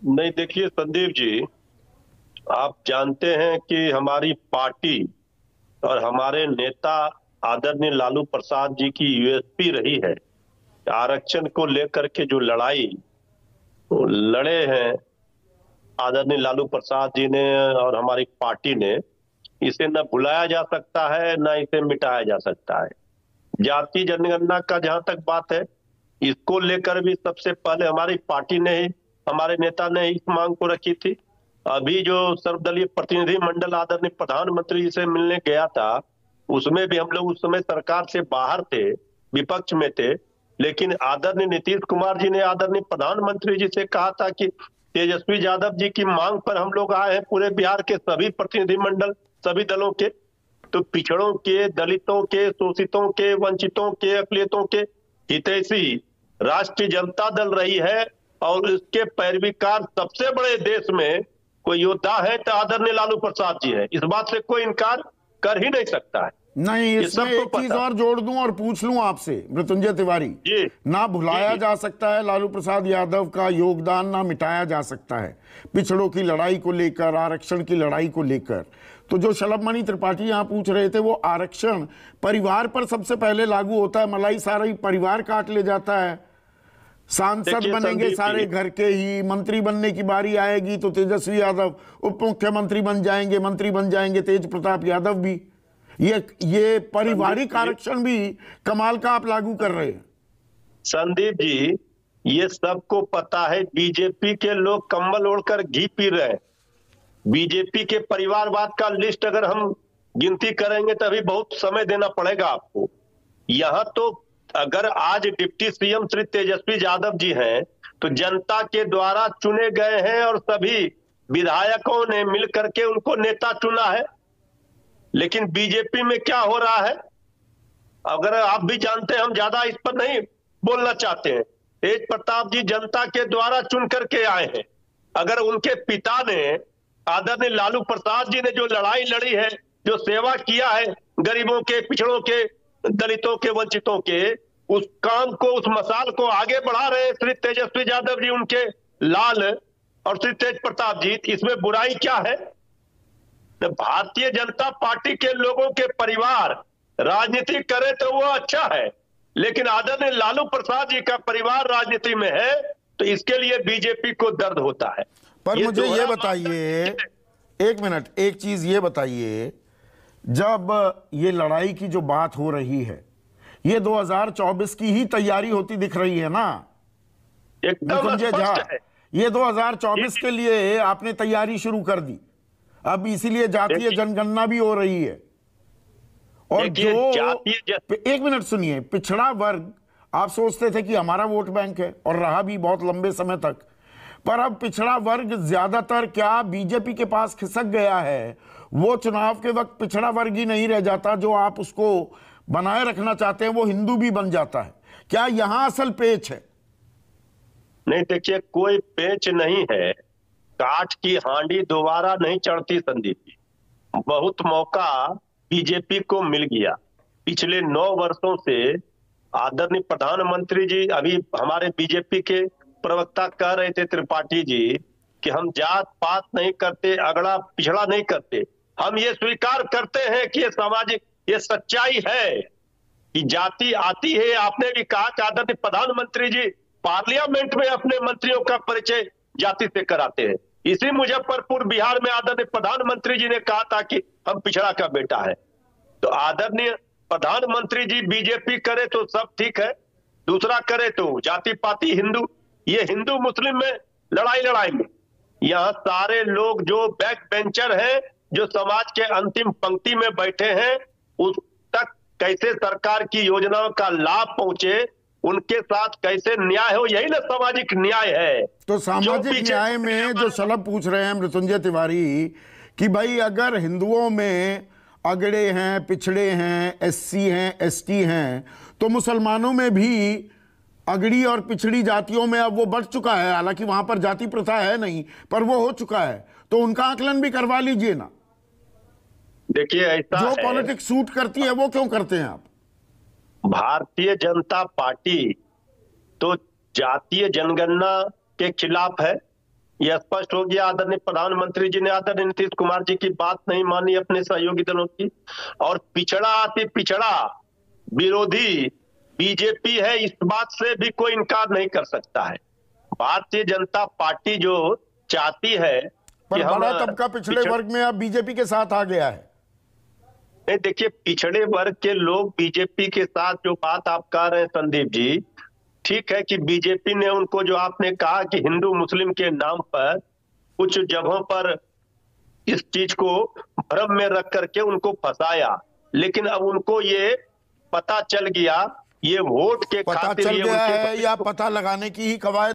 नहीं, देखिए संदीप जी, आप जानते हैं कि हमारी पार्टी और हमारे नेता आदरणीय लालू प्रसाद जी की यूएसपी रही है। आरक्षण को लेकर के जो लड़ाई वो लड़े हैं आदरणीय लालू प्रसाद जी ने और हमारी पार्टी ने, इसे न भुलाया जा सकता है न इसे मिटाया जा सकता है। जाति जनगणना का जहां तक बात है, इसको लेकर भी सबसे पहले हमारी पार्टी ने ही, हमारे नेता ने इस मांग को रखी थी। अभी जो सर्वदलीय प्रतिनिधि मंडल आदरणीय प्रधानमंत्री जी से मिलने गया था, उसमें भी हम लोग उस समय सरकार से बाहर थे, विपक्ष में थे। लेकिन आदरणीय नीतीश कुमार जी ने आदरणीय प्रधानमंत्री जी से कहा था कि तेजस्वी यादव जी की मांग पर हम लोग आए हैं, पूरे बिहार के सभी प्रतिनिधि मंडल, सभी दलों के। तो पिछड़ों के, दलितों के, शोषितों के, वंचितों के, अकलियतों के हितैषी राष्ट्रीय जनता दल रही है। और इसके पैरवीकार सबसे बड़े देश में कोई योद्धा है तो आदरणीय लालू प्रसाद जी है। इस बात से कोई इनकार कर ही नहीं सकता है। नहीं, इसमें एक चीज और जोड़ दूं और पूछ लूं आपसे मृत्युंजय तिवारी जी, ना भुलाया जा सकता है लालू प्रसाद यादव का योगदान, ना मिटाया जा सकता है पिछड़ों की लड़ाई को लेकर, आरक्षण की लड़ाई को लेकर। तो जो शलभमणि त्रिपाठी यहां पूछ रहे थे, वो आरक्षण परिवार पर सबसे पहले लागू होता है, मलाई सारा ही परिवार काट ले जाता है। सांसद बनेंगे सारे घर के ही, मंत्री बनने की बारी आएगी तो तेजस्वी यादव उप मुख्यमंत्री बन जाएंगे, मंत्री बन जाएंगे तेज प्रताप यादव भी। ये पारिवारिक आरक्षण भी कमाल का आप लागू कर रहे हैं। संदीप जी, ये सबको पता है, बीजेपी के लोग कंबल ओढ़कर घी पी रहे हैं। बीजेपी के परिवारवाद का लिस्ट अगर हम गिनती करेंगे तो अभी बहुत समय देना पड़ेगा आपको। यहाँ तो अगर आज डिप्टी सीएम श्री तेजस्वी यादव जी हैं, तो जनता के द्वारा चुने गए हैं और सभी विधायकों ने मिलकर के उनको नेता चुना है। लेकिन बीजेपी में क्या हो रहा है, अगर आप भी जानते हैं, हम ज्यादा इस पर नहीं बोलना चाहते हैं। तेज प्रताप जी जनता के द्वारा चुन करके आए हैं। अगर उनके पिता ने, आदरणीय लालू प्रसाद जी ने जो लड़ाई लड़ी है, जो सेवा किया है गरीबों के, पिछड़ों के, दलितों के, वंचितों के, उस काम को, उस मसाल को आगे बढ़ा रहे श्री तेजस्वी यादव जी, उनके लाल और श्री तेज प्रताप जी। इसमें बुराई क्या है? तो भारतीय जनता पार्टी के लोगों के परिवार राजनीति करे तो वो अच्छा है, लेकिन आदरणीय लालू प्रसाद जी का परिवार राजनीति में है तो इसके लिए बीजेपी को दर्द होता है। पर मुझे ये बताइए, एक मिनट, एक चीज ये बताइए, जब ये लड़ाई की जो बात हो रही है, ये 2024 की ही तैयारी होती दिख रही है ना? एकदम स्पष्ट है। ये 2024 के लिए आपने तैयारी शुरू कर दी। अब इसीलिए जातीय जनगणना भी हो रही है। और जो एक मिनट सुनिए, पिछड़ा वर्ग आप सोचते थे कि हमारा वोट बैंक है, और रहा भी बहुत लंबे समय तक, पर अब पिछड़ा वर्ग ज्यादातर क्या बीजेपी के पास खिसक गया है। वो चुनाव के वक्त पिछड़ा वर्ग ही नहीं रह जाता, जो आप उसको बनाए रखना चाहते हैं वो हिंदू भी बन जाता है। क्या यहां असल पेच है? नहीं, देखिए, कोई पेच नहीं है। काठ की हांडी दोबारा नहीं चढ़ती संदीप जी। बहुत मौका बीजेपी को मिल गया। पिछले 9 वर्षों से आदरणीय प्रधानमंत्री जी, अभी हमारे बीजेपी के प्रवक्ता कह रहे थे त्रिपाठी जी कि हम जात पात नहीं करते, अगड़ा पिछड़ा नहीं करते। हम ये स्वीकार करते हैं कि ये सामाजिक, ये सच्चाई है कि जाति आती है। आपने भी कहा कि आदरणीय प्रधानमंत्री जी पार्लियामेंट में अपने मंत्रियों का परिचय जाति से कराते हैं। इसी मुजफ्फरपुर बिहार में आदरणीय प्रधानमंत्री जी ने कहा था कि हम पिछड़ा का बेटा है। तो आदरणीय प्रधानमंत्री जी बीजेपी करे तो सब ठीक है, दूसरा करे तो जाति पाति हिंदू, ये हिंदू मुस्लिम में लड़ाई लड़ाएंगे। यहाँ सारे लोग जो बैक बेंचर हैं, जो समाज के अंतिम पंक्ति में बैठे हैं, उस तक कैसे सरकार की योजनाओं का लाभ पहुंचे, उनके साथ कैसे न्याय हो, यही ना सामाजिक न्याय है। तो सामाजिक न्याय में जो शलभ पूछ रहे हैं मृत्युंजय तिवारी कि भाई अगर हिंदुओं में अगड़े हैं, पिछड़े हैं, एससी हैं, एसटी हैं, तो मुसलमानों में भी अगड़ी और पिछड़ी जातियों में अब वो बढ़ चुका है। हालांकि वहां पर जाति प्रथा है नहीं, पर वो हो चुका है, तो उनका आकलन भी करवा लीजिए ना। देखिए, ऐसा जो पॉलिटिक्स सूट करती है वो क्यों करते हैं आप? भारतीय जनता पार्टी तो जातीय जनगणना के खिलाफ है, यह स्पष्ट हो गया। आदरणीय प्रधानमंत्री जी ने आदरणीय नीतीश कुमार जी की बात नहीं मानी अपने सहयोगी दलों की, और पिछड़ा अति पिछड़ा विरोधी बीजेपी है, इस बात से भी कोई इनकार नहीं कर सकता है। भारतीय जनता पार्टी जो चाहती है कि पर हम बड़ा तबका पिछड़े वर्ग में अब बीजेपी के साथ आ गया है। नहीं, देखिए, पिछड़े वर्ग के लोग बीजेपी के साथ, जो बात आप कह रहे हैं संदीप जी, ठीक है कि बीजेपी ने उनको, जो आपने कहा कि हिंदू मुस्लिम के नाम पर कुछ जगहों पर इस चीज को भ्रम में रख करके उनको फंसाया, लेकिन अब उनको ये पता चल गया, ये वोट के पता खातिर चल ये गया उनके है या पता लगाने की ही कवायद